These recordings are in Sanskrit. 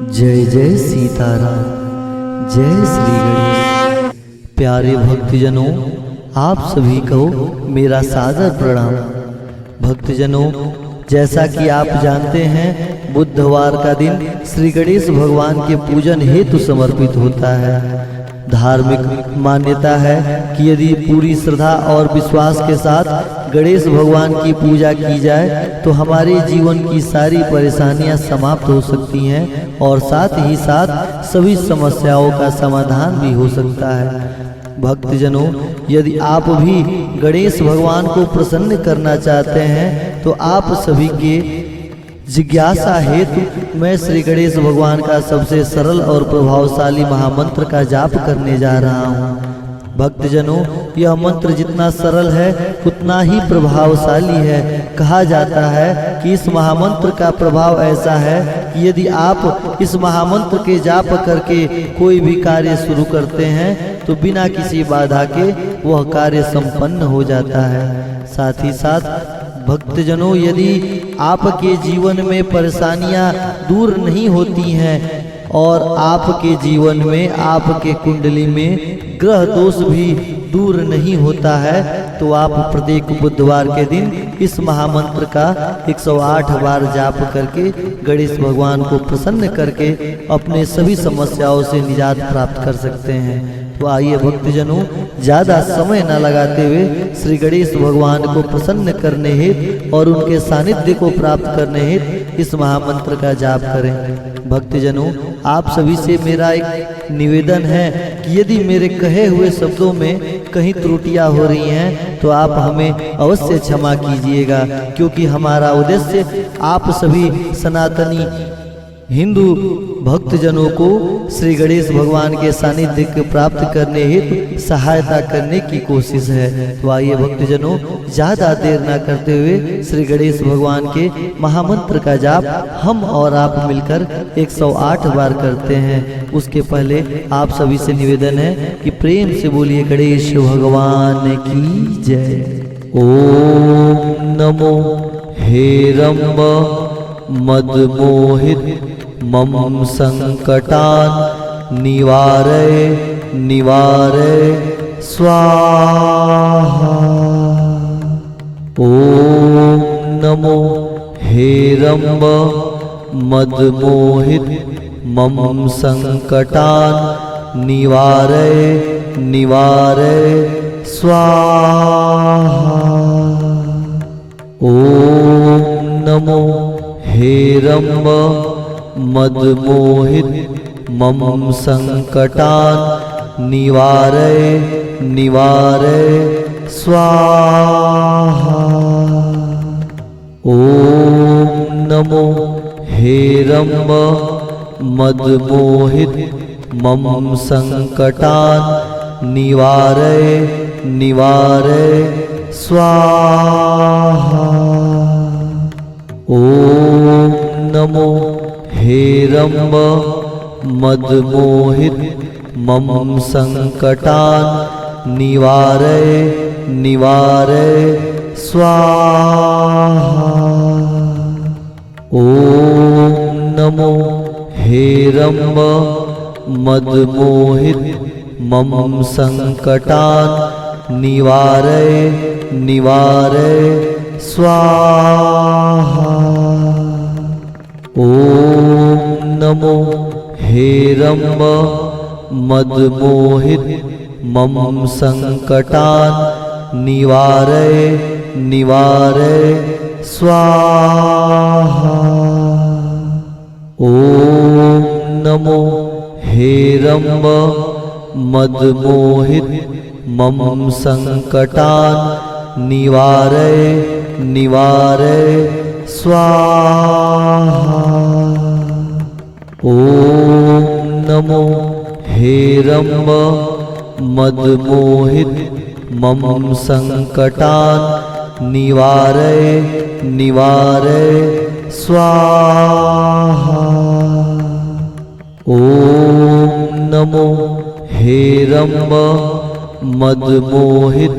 जय जय सीताराम, जय श्री गणेश। प्यारे भक्तजनों, आप सभी को मेरा सादर प्रणाम। भक्तजनों, जैसा कि आप जानते हैं, बुधवार का दिन श्री गणेश भगवान के पूजन हेतु समर्पित होता है। धार्मिक मान्यता है कि यदि पूरी श्रद्धा और विश्वास के साथ गणेश भगवान की पूजा की जाए तो हमारे जीवन की सारी परेशानियां समाप्त हो सकती हैं और साथ ही साथ सभी समस्याओं का समाधान भी हो सकता है। भक्तजनों, यदि आप भी गणेश भगवान को प्रसन्न करना चाहते हैं तो आप सभी के जिज्ञासा हेतु मैं श्री गणेश भगवान का सबसे सरल और प्रभावशाली महामंत्र का जाप करने जा रहा हूँ। भक्तजनों, यह मंत्र जितना सरल है उतना ही प्रभावशाली है। कहा जाता है कि इस महामंत्र का प्रभाव ऐसा है कि यदि आप इस महामंत्र के जाप करके कोई भी कार्य शुरू करते हैं तो बिना किसी बाधा के वह कार्य संपन्न हो जाता है। साथ ही साथ भक्तजनों, यदि आपके जीवन में परेशानियां दूर नहीं होती हैं और आपके जीवन में, आपके कुंडली में ग्रह दोष भी दूर नहीं होता है तो आप प्रत्येक बुधवार के दिन इस महामंत्र का 108 बार जाप करके गणेश भगवान को प्रसन्न करके अपने सभी समस्याओं से निजात प्राप्त कर सकते हैं। तो आइए भक्तजनों, ज्यादा समय न लगाते हुए श्री गणेश भगवान को प्रसन्न करने हेतु और उनके सानिध्य को प्राप्त करने हेतु इस महामंत्र का जाप करें। भक्तजनों, आप सभी से मेरा एक निवेदन है कि यदि मेरे कहे हुए शब्दों में कहीं त्रुटियां हो रही हैं तो आप हमें अवश्य क्षमा कीजिएगा, क्योंकि हमारा उद्देश्य आप सभी सनातनी हिंदू भक्तजनों को श्री गणेश भगवान के सानिध्य को प्राप्त करने हेतु सहायता करने की कोशिश है। तो आइए भक्तजनों, ज्यादा देर न करते हुए श्री गणेश भगवान के महामंत्र का जाप हम और आप मिलकर 108 बार करते हैं। उसके पहले आप सभी से निवेदन है कि प्रेम से बोलिए गणेश भगवान की जय। ओम नमो हेरंब मदमोहित मम संकटान निवारय निवारय स्वाहा। ओम नमो हेरंब मदमोहित मम संकटान निवारय निवारय स्वाहा। ओम नमो हेरंब मदमोहित मम संकटान निवारय निवारय स्वाहा। ओम नमो हेरंब मदमोहित मम संकटान निवारय निवारय स्वाहा। ओम नमो हेरंब मदमोहित मम संकटान निवारय निवारय स्वाहा। ओम नमो हेरंब मदमोहित मम संकटान निवारय निवारय स्वाहा। ओम नमो हेरंब मदमोहित मम संकटान निवारय निवारय स्वाहा। ओम नमो हेरंब मदमोहित मम संकटान निवारय निवारय स्वाहा। ओम नमो हेरंब मदमोहित मम संकटान निवारय निवारय स्वाहा। ओम नमो हेरंब मदमोहित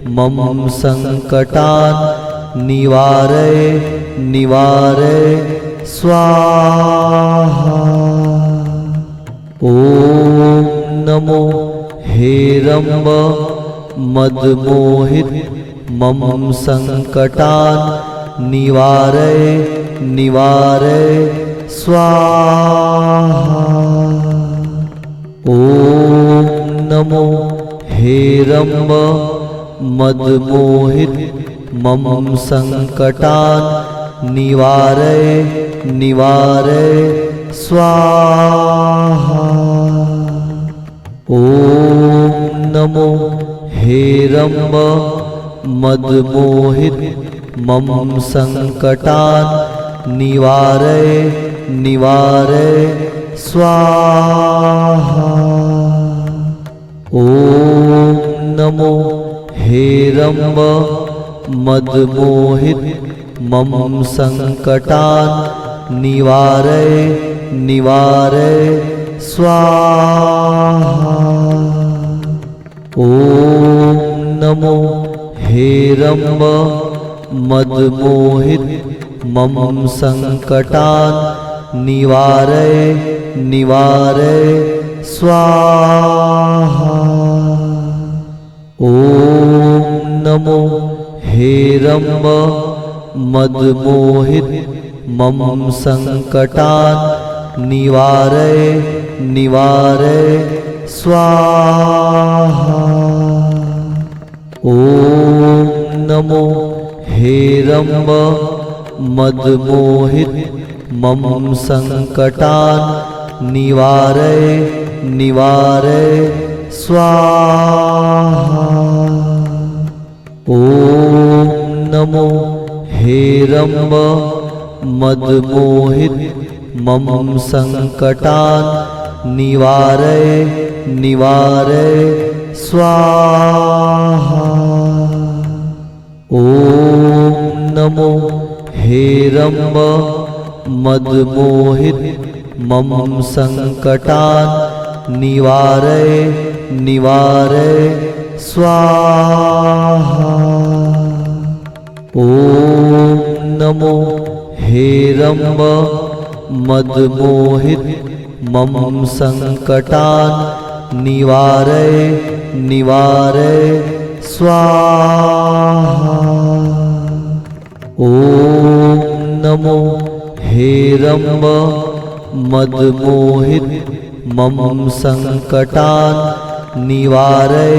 मम संकटान निवारय निवारय स्वाहा। हेरम्ब मदमोहित मम संकटान् निवारय निवारय स्वाहा। ॐ नमो हेरम्ब मदमोहित मम संकटान् निवारय निवारय स्वाहा। ॐ नमो हेरम्ब मदमोहित मम संकटान् निवारय निवारय स्वाहा। ॐ नमो हेरम्ब मदमोहित मम संकटान् निवारय निवारय स्वाहा। ॐ नमो हेरम्ब मदमोहित मम संकटान् निवारय निवारय स्वाहा। ॐ नमो हेरम्ब मदमोहित मम संकटान् निवारय निवारय स्वाहा। ॐ नमो हेरम्ब मदमोहित मम संकटान् निवारय निवारय स्वाहा। ॐ नमो हेरम्ब मदमोहित मम संकटान् निवारय निवारय स्वाहा। ॐ नमो हेरम्ब मदमोहित मम संकटान् निवारय निवारय स्वाहा। ॐ नमो हेरम्ब मदमोहित मम संकटान् निवारय निवारय स्वाहा। ॐ नमो हेरम्ब मदमोहित मम संकटान् निवारय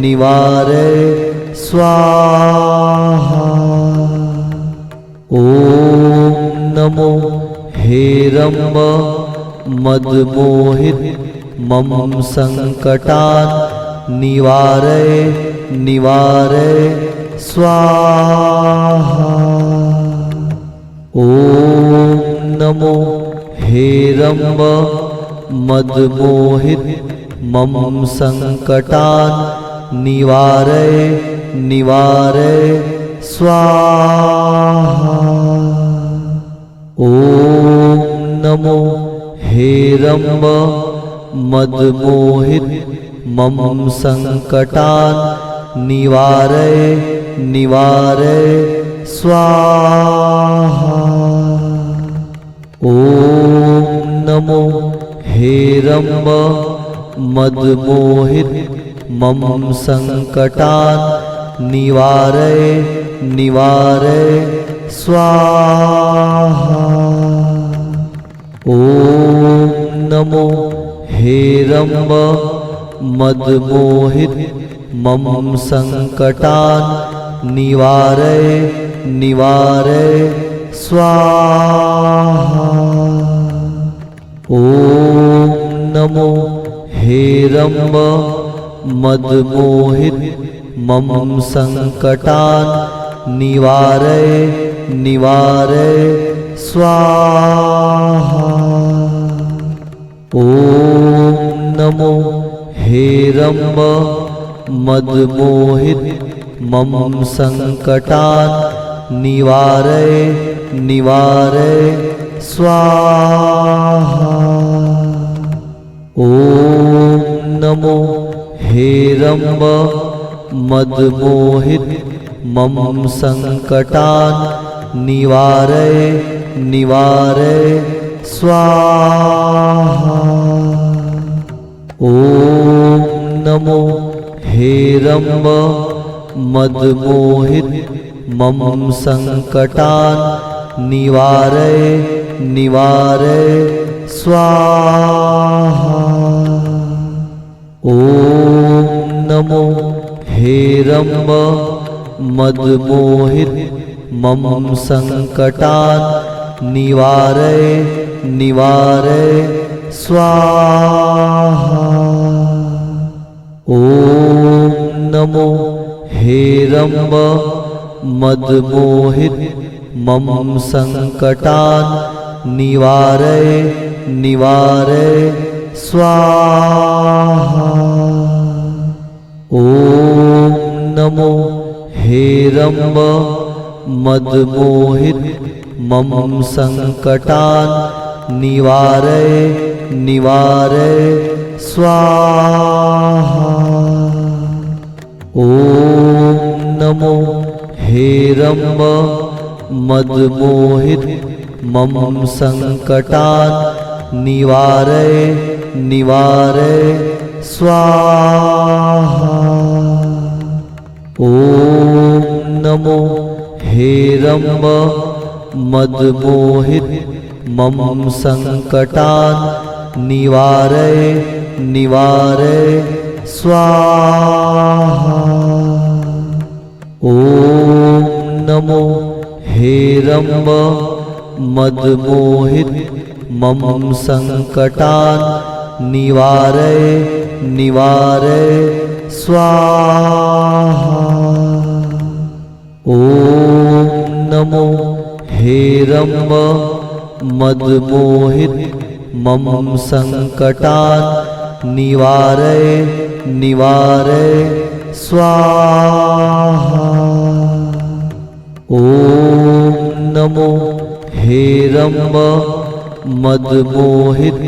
निवारय स्वाहा। ॐ नमो हेरम्ब मदमोहित मम संकटान् निवारय निवारय स्वाहा। ॐ नमो हेरम्ब मदमोहित मम संकटान् निवारय निवारय स्वाहा। ॐ नमो हेरम्ब मदमोहित मम संकटान् निवारय निवारय स्वाहा। ॐ नमो हेरम्ब मदमोहित मम संकटान् निवारय निवारय स्वाहा। ॐ नमो हेरम्ब मदमोहित मम संकटान् निवारय निवारय स्वाहा। ॐ नमो हेरम्ब मदमोहित मम संकटान् निवारय निवारय स्वाहा। ॐ नमो हेरम्ब मदमोहित मम संकटान् निवारय निवारय स्वाहा। ॐ नमो हेरम्ब मदमोहित मम संकटान् निवारय निवारय स्वाहा। ॐ नमो हेरम्ब मदमोहित मम संकटान् निवारय निवारय स्वाहा। ॐ नमो हेरम्ब मदमोहित मम संकटान् निवारय निवारय स्वाहा। ॐ नमो हेरम्ब मदमोहित मम संकटान् निवारय निवारय स्वाहा। ॐ नमो हेरम्ब मदमोहित मम संकटान् निवारय निवारय स्वाहा। ॐ नमो हेरम्ब मदमोहित मम संकटान् निवारय निवारय स्वाहा। ॐ नमो हेरम्ब मदमोहित मम संकटान् निवारय निवारय स्वाहा। ॐ नमो हेरम्ब मदमोहित मम संकटान् निवारय निवारय स्वाहा। ॐ नमो हेरम्ब मदमोहित मम संकटान् निवारय निवारय स्वाहा। ॐ नमो हेरम्ब मदमोहित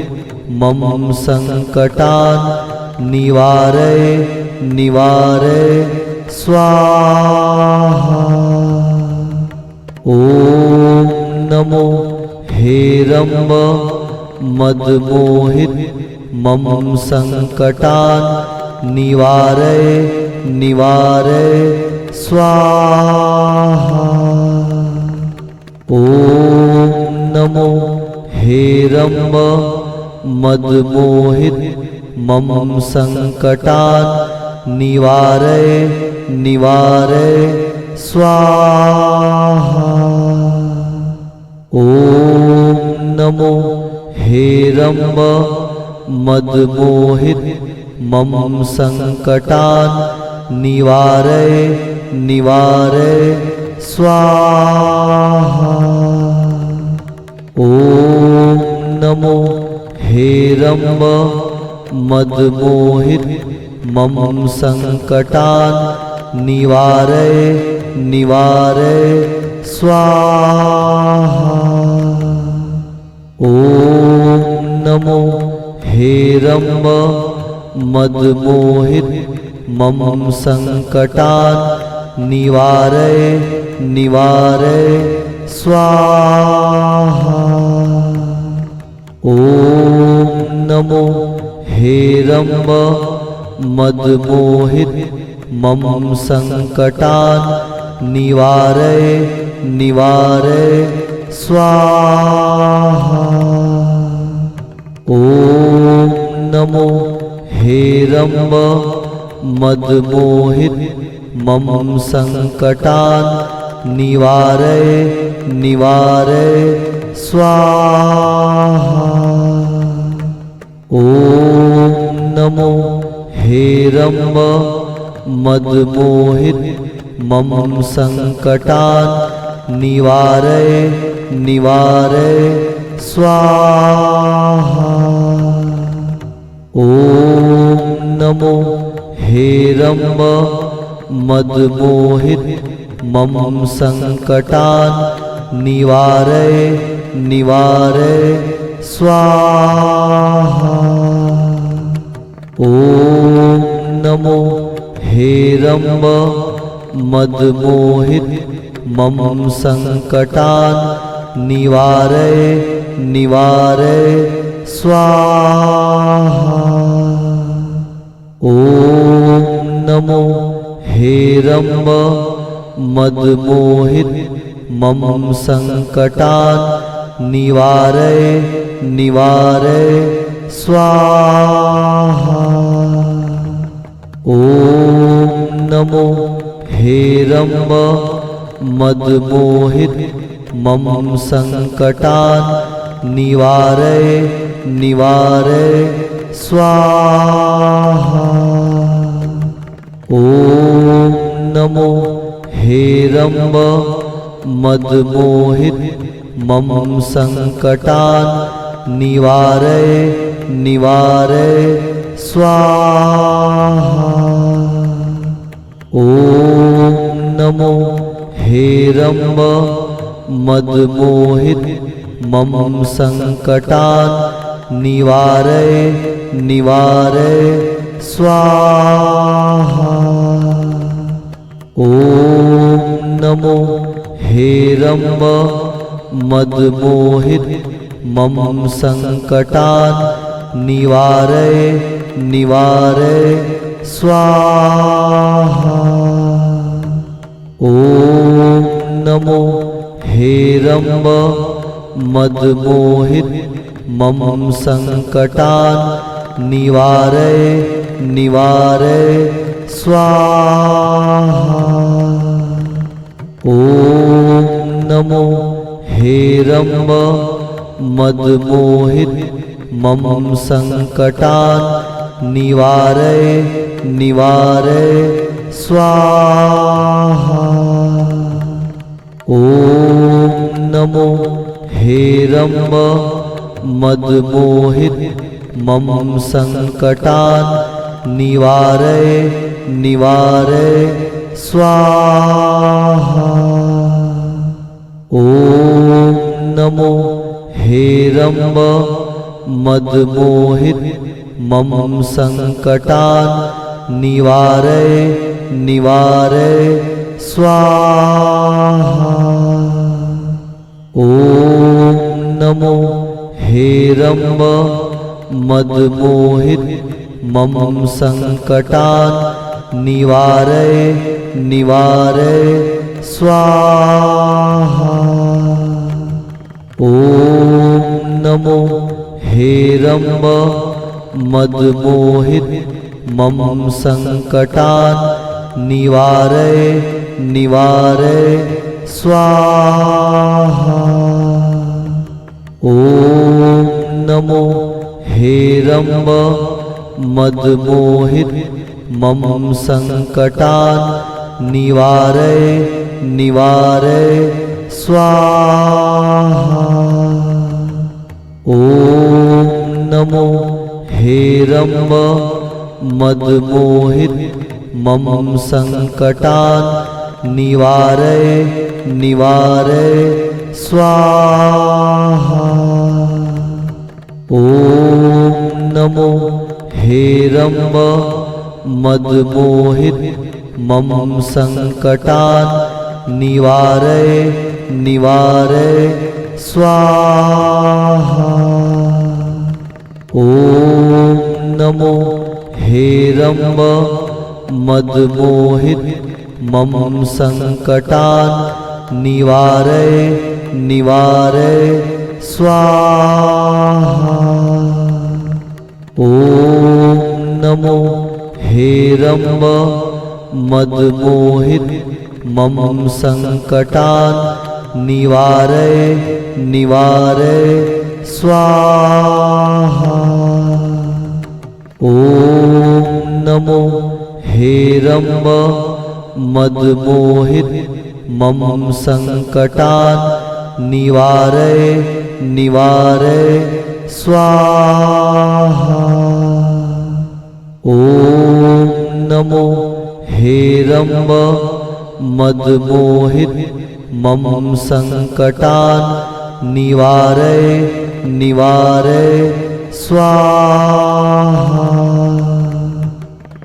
मम संकटान् निवारय निवारय स्वाहा। ॐ नमो हेरम्ब मदमोहित मम संकटान् निवारय निवारय स्वाहा। ॐ नमो हेरम्ब मदमोहित मम संकटान् निवारय निवारय स्वाहा। ॐ नमो हेरम्ब मदमोहित मम संकटान् निवारय निवारय स्वाहा। ॐ नमो हेरम्ब मदमोहित मम संकटान् निवारय निवारय स्वाहा। ॐ नमो हेरम्ब मदमोहित मम संकटान् निवारय निवारय स्वाहा। ॐ नमो हेरम्ब मदमोहित मम संकटान् निवारय निवारय स्वाहा। ॐ नमो हेरम्ब मदमोहित मम संकटान् निवारय निवारय स्वाहा। ॐ नमो हेरम्ब मदमोहित मम संकटान् निवारय निवारय स्वाहा। ॐ नमो हेरम्ब मदमोहित मम संकटान् निवारय निवारय स्वाहा। ॐ नमो हेरम्ब मदमोहित मम संकटान् निवारय निवारय स्वाहा। ॐ हेरम्ब मदमोहित मम संकटान् निवारय निवारय स्वाहा। ॐ नमो हेरम्ब मदमोहित मम संकटान् निवारय निवारय स्वाहा। ॐ नमो हेरम्ब मदमोहित मम संकटान् निवारय निवारय स्वाहा। ॐ नमो हेरम्ब मदमोहित मम संकटान् निवारय निवारय स्वाहा। ॐ नमो हेरम्ब मदमोहित मम संकटान् निवारय निवारय स्वाहा। ॐ नमो हेरम्ब मदमोहित मम संकटान् निवारय निवारय स्वाहा। ॐ नमो हेरम्ब मदमोहित मम संकटान् निवारय निवारय स्वाहा। ॐ नमो हेरम्ब मदमोहित मम संकटान् निवारय निवारय स्वाहा। ॐ नमो हेरम्ब मदमोहित मम संकटान् निवारय निवारय स्वाहा। ॐ नमो हेरम्ब मदमोहित मम संकटान् निवारय निवारय स्वाहा। ॐ नमो हेरम्ब मदमोहित मम संकटान् निवारय निवारय स्वाहा। ॐ नमो हेरम्ब मदमोहित मम संकटान् निवारय निवारय स्वाहा। ॐ नमो हेरम्ब मदमोहित मम संकटान् निवारय निवारय स्वाहा। ॐ नमो हेरम्ब मदमोहित मम संकटान् निवारय निवारय स्वाहा। ॐ नमो हेरम्ब मदमोहित मम संकटान् निवारय निवारय स्वाहा। ॐ नमो हेरम्ब मदमोहित मम संकटान् निवारय निवारय स्वाहा। ॐ नमो हेरम्ब मदमोहित मम संकटान् निवारय निवारय स्वाहा। ॐ नमो हेरम्ब मदमोहित मम संकटान् निवारय निवारय स्वाहा।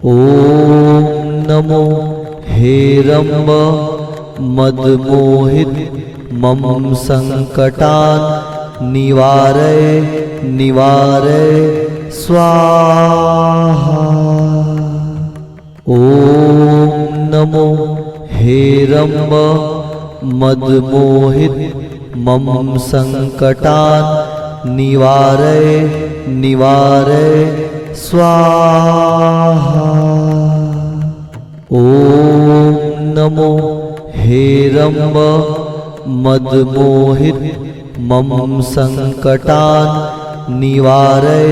ॐ नमो हेरम्ब मदमोहित मम संकटान् निवारय निवारय स्वाहा। ॐ नमो हेरम्ब मदमोहित मम संकटान् निवारय निवारय स्वाहा। ॐ नमो हेरम्ब मदमोहित मम संकटान् निवारय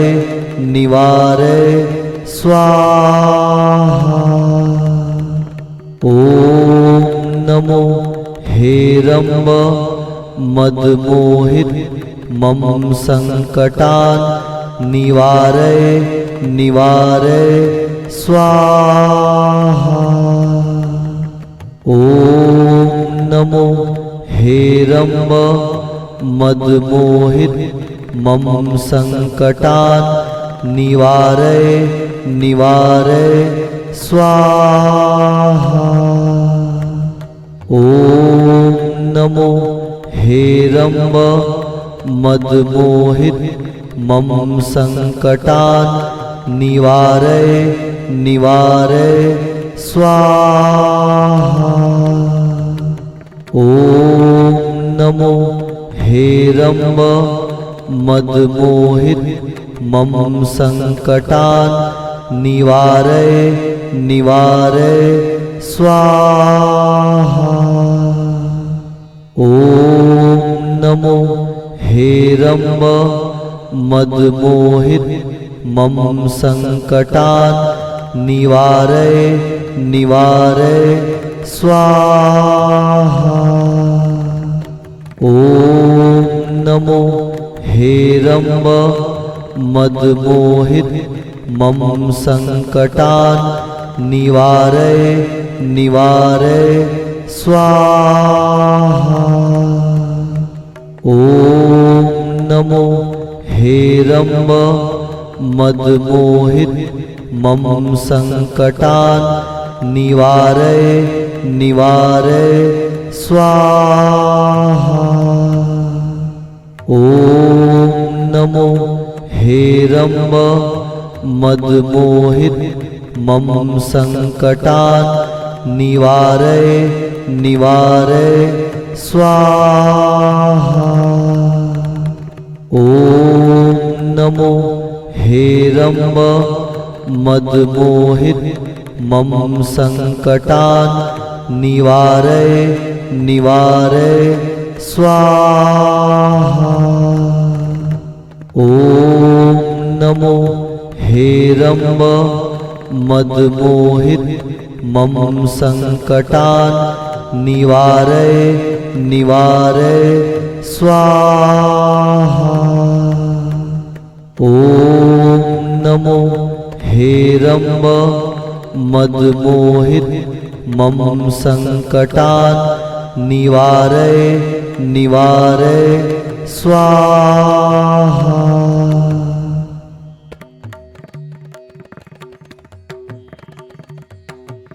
निवारय स्वाहा। ॐ नमो हेरम्ब मदमोहित मम संकटान् निवारय निवारय स्वाहा। ॐ नमो हेरम्ब मदमोहित मम संकटान् निवारय निवारय स्वाहा। ॐ नमो हेरम्ब मदमोहित मम संकटान् निवारय निवारय स्वाहा। ॐ नमो हेरम्ब मदमोहित मम संकटान् निवारय निवारय स्वाहा। ॐ नमो हेरम्ब मदमोहित मम संकटान् निवारय निवारय स्वाहा। ॐ नमो हेरम्ब मदमोहित मम संकटान् निवारय निवारय स्वाहा। ॐ नमो हेरम्ब मदमोहित मम संकटान् निवारय निवारय स्वाहा। ॐ नमो हेरम्ब मदमोहित मम संकटान् निवारय निवारय स्वाहा। ॐ नमो हेरम्ब मदमोहित मम संकटान् निवारय निवारय स्वाहा। ॐ नमो हेरम्ब मदमोहित मम संकटान् निवारय निवारय स्वाहा। ॐ नमो हेरम्ब मदमोहित मम संकटान् निवारय निवारय स्वाहा।